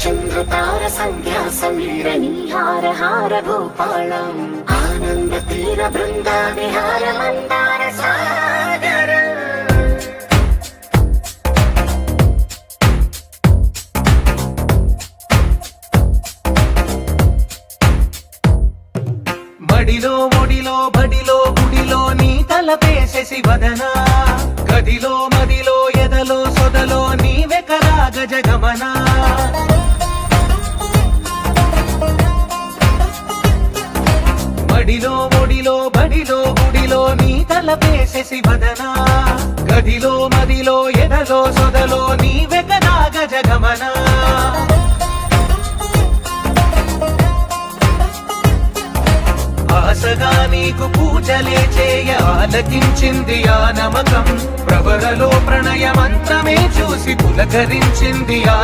చంద్రతార సంధ్యా సమీర నీహార హార భూపాళం ఆనంద తీర బృంద విహార మందార సాగర మడిలో ఒడిలో బడిలో గుడిలో నీ తలపేసేసి వదనా గదిలో మదిలో ఎదలో సొదలో నీవే కదా గజగమనా మడిలో ఒడిలో బడిలో గుడిలో నీ తలపేసేసి వదనా గదిలో మదిలో ఎదలో సొదలో నీవే కదా గజగమనా ఆశగా నీకు పూజలే చేయ ఆలకించింది ఆ నమకం ప్రవరలో ప్రణయ మంత్రమే చూసి పులకరించింది ఆ